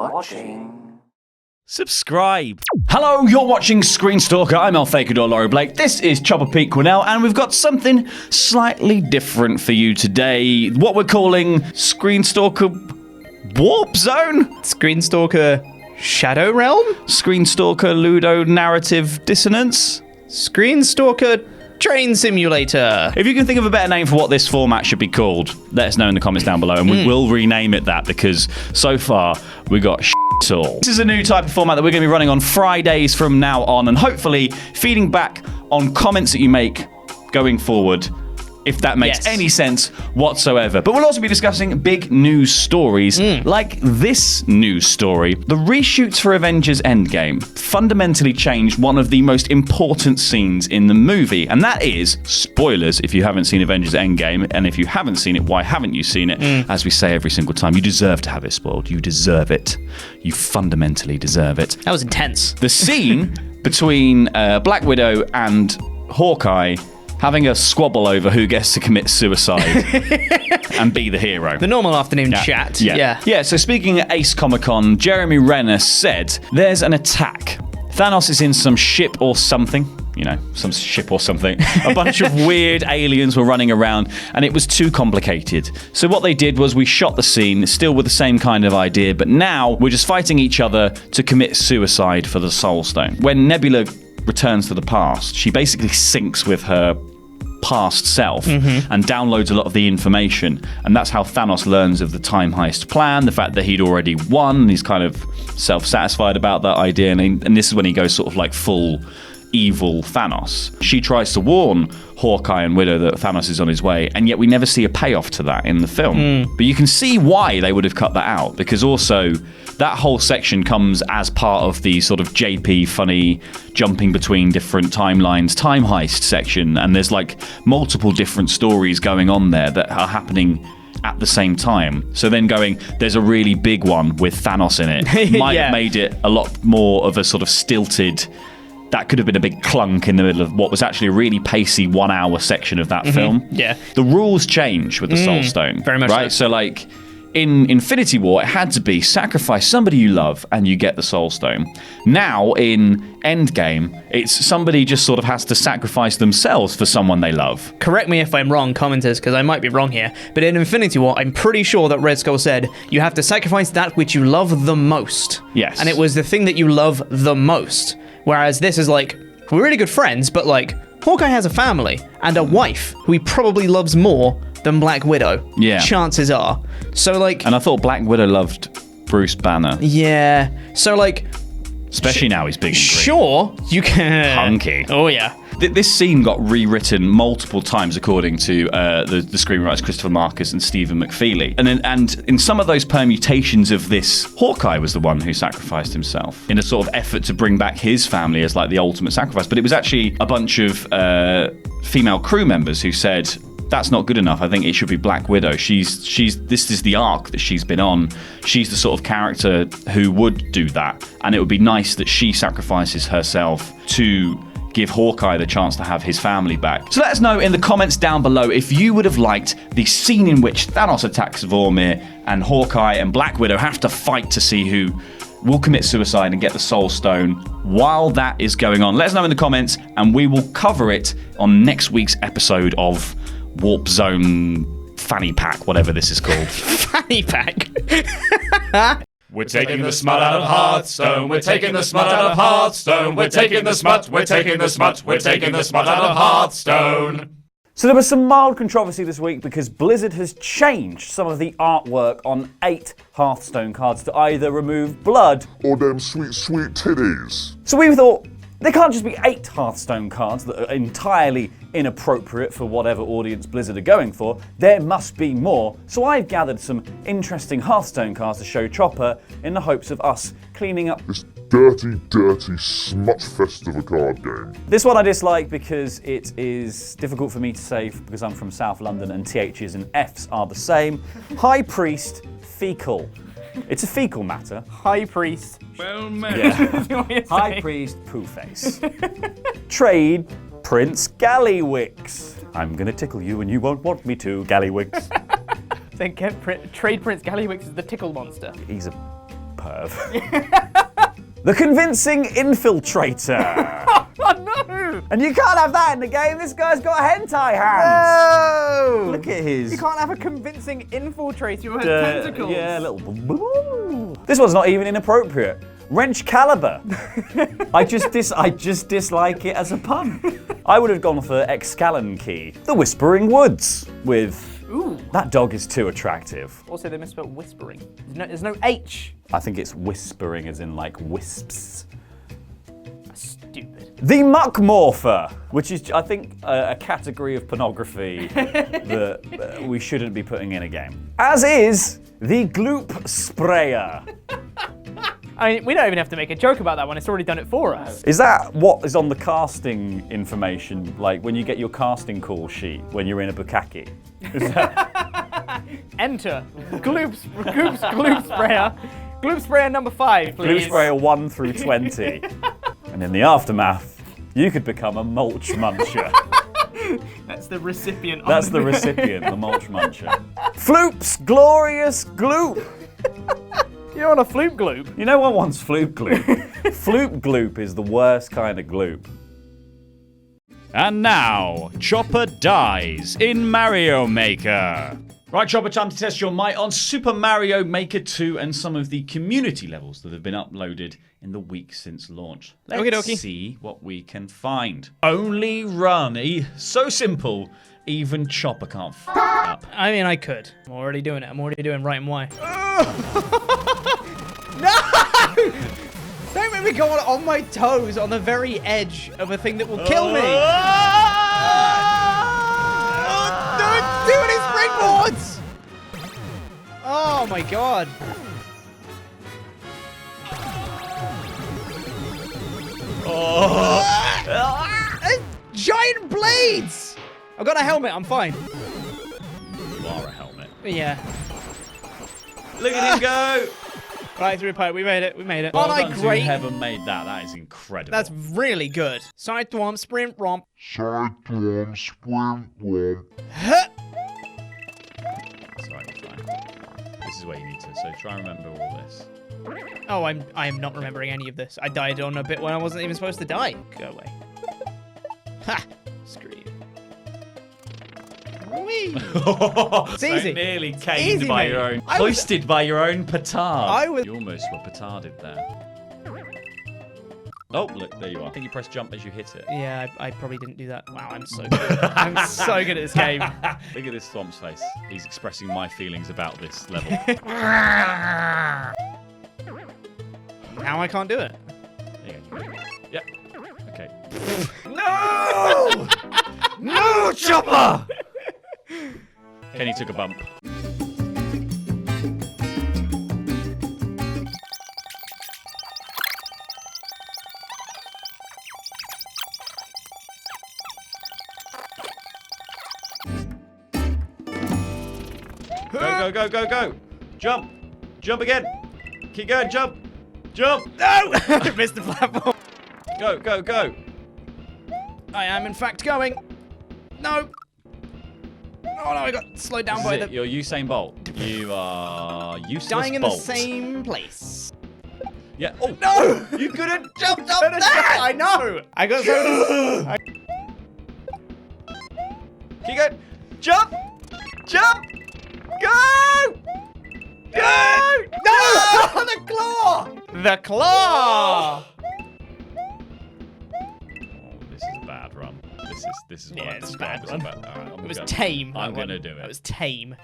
watching. Subscribe. Hello, you're watching ScreenStalker. I'm Laurie Blake. This is Chopper Pete Quinnell, and we've got something slightly different for you today. What we're calling ScreenStalker Warp Zone? ScreenStalker Shadow Realm? ScreenStalker Ludo Narrative Dissonance? ScreenStalker Train Simulator. If you can think of a better name for what this format should be called, let us know in the comments down below, and we will rename it that, because so far we got all. This is a new type of format that we're going to be running on Fridays from now on, and hopefully feeding back on comments that you make going forward, if that makes any sense whatsoever. But we'll also be discussing big news stories, like this news story. The reshoots for Avengers Endgame fundamentally changed one of the most important scenes in the movie, and that is, spoilers if you haven't seen Avengers Endgame, and if you haven't seen it, why haven't you seen it? As we say every single time, you deserve to have it spoiled. You deserve it. You fundamentally deserve it. That was intense. The scene between Black Widow and Hawkeye having a squabble over who gets to commit suicide and be the hero. The normal afternoon chat. Yeah, so speaking at Ace Comic-Con, Jeremy Renner said, there's an attack. Thanos is in some ship or something. You know, some ship or something. A bunch of weird aliens were running around, and it was too complicated. So what they did was we shot the scene, still with the same kind of idea, but now we're just fighting each other to commit suicide for the Soul Stone. When Nebula returns to the past, she basically syncs with her past self and downloads a lot of the information, and that's how Thanos learns of the time heist plan, the fact that he'd already won, and he's kind of self-satisfied about that idea, and this is when he goes sort of like full evil Thanos. She tries to warn Hawkeye and Widow that Thanos is on his way, and yet we never see a payoff to that in the film. But you can see why they would have cut that out, because also that whole section comes as part of the sort of JP funny jumping between different timelines time heist section, and there's like multiple different stories going on there that are happening at the same time. So then going, there's a really big one with Thanos in it, might have made it a lot more of a sort of stilted, that could have been a big clunk in the middle of what was actually a really pacey 1 hour section of that film. Yeah. The rules change with the Soul Stone. Very much right? So like in Infinity War, it had to be sacrifice somebody you love and you get the Soul Stone. Now in Endgame, it's somebody just sort of has to sacrifice themselves for someone they love. Correct me if I'm wrong, commenters, because I might be wrong here, but in Infinity War, I'm pretty sure that Red Skull said, you have to sacrifice that which you love the most. Yes. And it was the thing that you love the most. Whereas this is like, we're really good friends, but like, Hawkeye has a family and a wife who he probably loves more than Black Widow. Yeah. Chances are. So like... And I thought Black Widow loved Bruce Banner. Yeah. So like... Especially now he's big and green. Sure, you can... Hunky. Oh yeah. This scene got rewritten multiple times according to the screenwriters Christopher Marcus and Stephen McFeely. And in some of those permutations of this, Hawkeye was the one who sacrificed himself in a sort of effort to bring back his family as like the ultimate sacrifice. But it was actually a bunch of female crew members who said, that's not good enough. I think it should be Black Widow. This is the arc that she's been on. She's the sort of character who would do that. And it would be nice that she sacrifices herself to give Hawkeye the chance to have his family back. So let us know in the comments down below if you would have liked the scene in which Thanos attacks Vormir and Hawkeye and Black Widow have to fight to see who will commit suicide and get the Soul Stone while that is going on. Let us know in the comments, and we will cover it on next week's episode of Warp Zone Fanny Pack, whatever this is called. Fanny Pack. We're taking the smut out of Hearthstone. We're taking the smut out of Hearthstone. We're taking the smut. We're taking the smut. We're taking the smut out of Hearthstone. So there was some mild controversy this week because Blizzard has changed some of the artwork on 8 Hearthstone cards to either remove blood or them sweet, sweet titties. So we thought, there can't just be 8 Hearthstone cards that are entirely inappropriate for whatever audience Blizzard are going for. There must be more. So I've gathered some interesting Hearthstone cards to show Chopper in the hopes of us cleaning up This dirty, dirty smut fest of a card game. This one I dislike because it is difficult for me to say because I'm from South London and THs and Fs are the same. High Priest Fecal. It's a fecal matter. High Priest. Well met. Yeah. High Priest Pooh Face. Trade Prince Gallywix. I'm gonna tickle you and you won't want me to, Gallywix. Trade Prince Gallywix is the tickle monster. He's a perv. The convincing infiltrator. Oh no! And you can't have that in the game. This guy's got hentai hands. Oh! Look at his. You can't have a convincing infiltrator who has tentacles. Yeah, little. This one's not even inappropriate. Wrench caliber. I just dislike it as a pun. I would have gone for Excalibur key. The Whispering Woods with. Ooh. That dog is too attractive. Also, they misspelled whispering. There's no H. I think it's whispering as in like wisps. Stupid. The Muck Morpher, which is, I think, a category of pornography that we shouldn't be putting in a game. As is the Gloop Sprayer. I mean, we don't even have to make a joke about that one. It's already done it for us. Is that what is on the casting information? Like when you get your casting call sheet when you're in a bukkake? Is that... Enter. Gloop sprayer. Gloop sprayer number 5, please. Gloop Sprayer 1 through 20. And in the aftermath, you could become a mulch muncher. That's the recipient. That's the recipient, the mulch muncher. Floop's Glorious Gloop. You're on a floop gloop. You know what wants Floop Gloop? Floop Gloop is the worst kind of gloop. And now, Chopper dies in Mario Maker. Right, Chopper, time to test your might on Super Mario Maker 2 and some of the community levels that have been uploaded in the week since launch. Let's Okie dokie. see what we can find. Only run. So simple, even Chopper can't f up. I mean, I could. I'm already doing it. I'm already doing right and why. No! Don't make me go on my toes on the very edge of a thing that will kill me. Don't do any springboards! Oh my god. Giant blades! I've got a helmet, I'm fine. You are a helmet. Yeah. Look at him go! Right through pipe, we made it, we made it. Well Aren't I done to great? whoever made that. That is incredible. That's really good. Side thwomp, sprint romp. Side one, sprint one. Huh. That's right, that's fine. This is where you need to, so try and remember all this. Oh, I am not remembering any of this. I died on a bit when I wasn't even supposed to die. Go away. Ha! Screw you. Whee! It's easy. So nearly caned easy, by mate. your own, I was- hoisted by your own petard. You almost were petarded there. Oh, look, there you are. I think you press jump as you hit it. Yeah, I probably didn't do that. Wow, I'm so good. I'm so good at this game. Look at this Swamp's face. He's expressing my feelings about this level. Now I can't do it. There you go. Yep. Okay. No! No, Chopper! Kenny took a bump. Go, go, go, go, go! Jump! Jump again! Keep going, jump! Jump! No! I missed the platform. Go, go, go! I am in fact going. No. Oh no, I got slowed down by the You're Usain Bolt. You are useless dying in Bolt. the same place. Yeah. Oh no! You could have jumped up there. I know. I got so. Keep going. Jump! Jump! Go! Go! No! The claw! The claw! Oh, this is a bad run. This is what Yeah, I it's a describe bad as a run. bad. All right, It was tame. I'm that one. gonna do it. It was tame.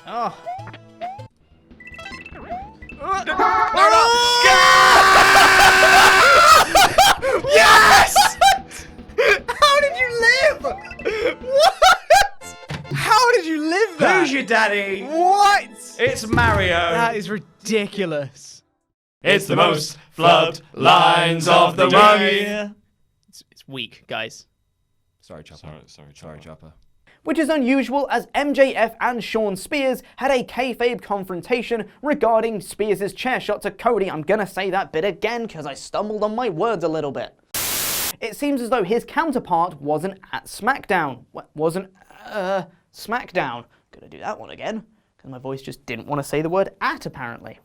Oh. Yes! How did you live? What? How did you live that? Who's your daddy? What? It's Mario. That is ridiculous. It's the most flubbed lines of the run. It's weak, guys. Sorry, Chopper. Sorry, Chopper. Which is unusual as MJF and Sean Spears had a kayfabe confrontation regarding Spears' chair shot to Cody. I'm gonna say that bit again because I stumbled on my words a little bit. it seems as though his counterpart wasn't at SmackDown. SmackDown. Gonna do that one again, because my voice just didn't want to say the word at, apparently.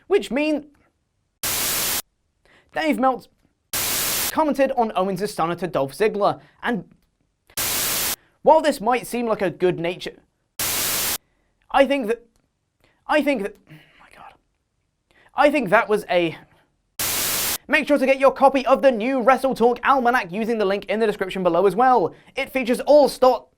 Which means Dave Meltzer commented on Owens' stunner to Dolph Ziggler, and while this might seem like a good nature, I think that was a... Make sure to get your copy of the new Wrestle Talk Almanac using the link in the description below as well. It features all sorts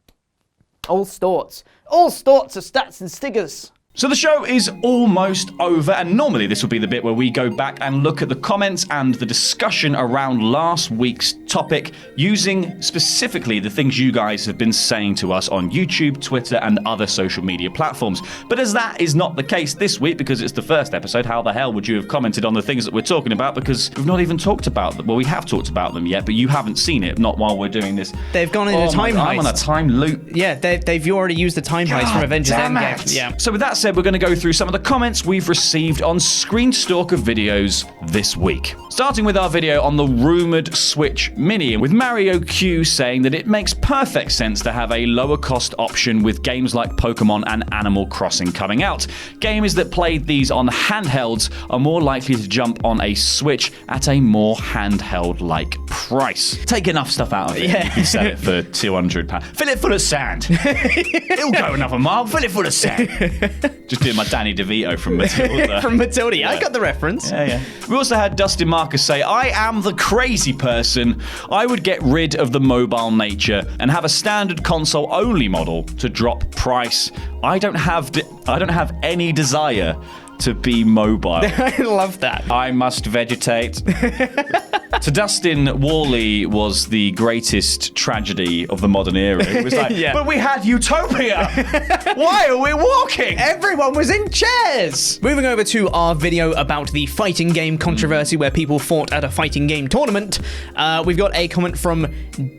of stats and stickers. So the show is almost over, and normally this will be the bit where we go back and look at the comments and the discussion around last week's topic, using specifically the things you guys have been saying to us on YouTube, Twitter, and other social media platforms. But as that is not the case this week, because it's the first episode, how the hell would you have commented on the things that we're talking about? Because we've not even talked about them. Well, we have talked about them yet, but you haven't seen it, not while we're doing this. They've gone in a time heist. I'm on a time loop. Yeah, they've already used the time heist from Avengers Endgame. Yeah. So with that said, we're going to go through some of the comments we've received on ScreenStalker videos this week. Starting with our video on the rumoured Switch Mini, with Mario Q saying that it makes perfect sense to have a lower cost option with games like Pokemon and Animal Crossing coming out. Gamers that played these on handhelds are more likely to jump on a Switch at a more handheld-like price. Take enough stuff out of it. Yeah. You can sell it for £200. Fill it full of sand. It'll go another mile. Fill it full of sand. Just doing my Danny DeVito from Matilda. From Matilda, yeah. I got the reference. Yeah. We also had Dustin Marcus say, I am the crazy person. I would get rid of the mobile nature and have a standard console-only model to drop price. I don't have any desire to be mobile. I love that. I must vegetate. To Dustin, Wall-E was the greatest tragedy of the modern era. It was like, Yeah. But we had utopia. Why are we walking? Everyone was in chairs! Moving over to our video about the fighting game controversy where people fought at a fighting game tournament, we've got a comment from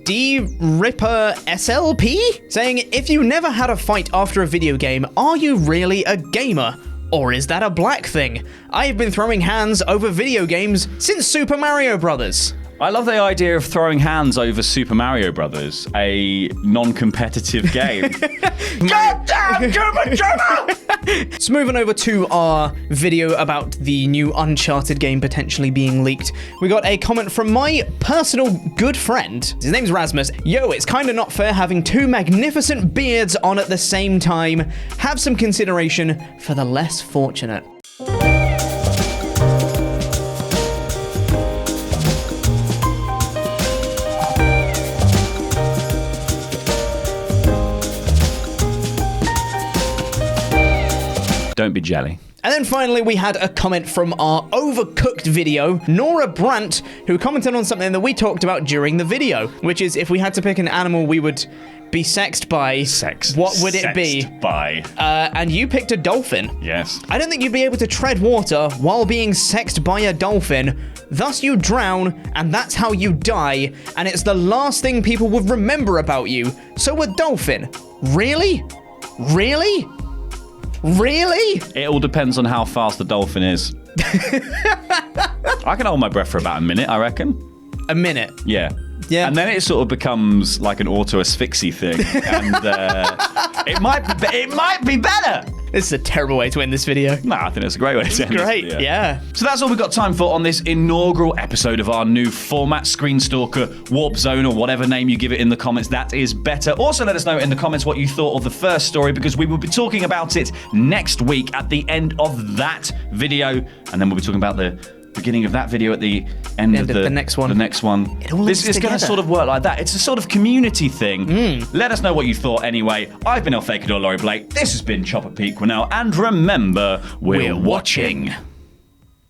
D-Ripper SLP saying, if you never had a fight after a video game, are you really a gamer? Or is that a black thing? I've been throwing hands over video games since Super Mario Brothers. I love the idea of throwing hands over Super Mario Brothers, a non-competitive game. Goddamn, So moving over to our video about the new Uncharted game potentially being leaked, we got a comment from my personal good friend. His name's Rasmus. Yo, it's kinda not fair having two magnificent beards on at the same time. Have some consideration for the less fortunate. Don't be jelly. And then finally, we had a comment from our Overcooked video, Nora Brandt, who commented on something that we talked about during the video, which is if we had to pick an animal we would be sexed by, what would it be? And you picked a dolphin. Yes. I don't think you'd be able to tread water while being sexed by a dolphin. Thus you drown, and that's how you die, and it's the last thing people would remember about you. So a dolphin. Really? Really? Really? It all depends on how fast the dolphin is. I can hold my breath for about a minute, I reckon. A minute? Yeah. Yeah. And then it sort of becomes like an auto-asphyxie thing. And it might be better. This is a terrible way to end this video. No, I think it's a great way to end Great, this video. yeah. So that's all we've got time for on this inaugural episode of our new format, ScreenStalker, Warp Zone, or whatever name you give it in the comments. That is better. Also, let us know in the comments what you thought of the first story, because we will be talking about it next week at the end of that video. And then we'll be talking about the beginning of that video at the end of the next one. The next one. It all this is going to sort of work like that. It's a sort of community thing. Let us know what you thought anyway. I've been Elfakador Laurie Blake. This has been Chopper Pete Quinnell. And remember, we're watching.